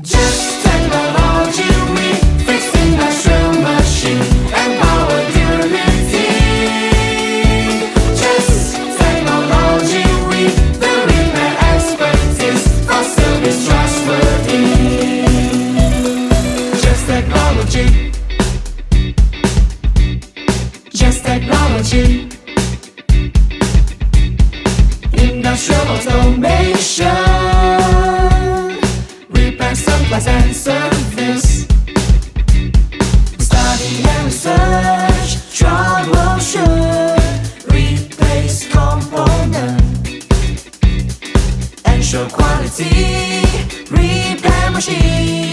Just technology, we fix industrial machine and power durability. Just technology, we the repair expertise for service trustworthy. Just technology. Just technology. Industrial automation. Supplies and service. Study and research, troubleshoot, replace component, ensure quality, repair machine.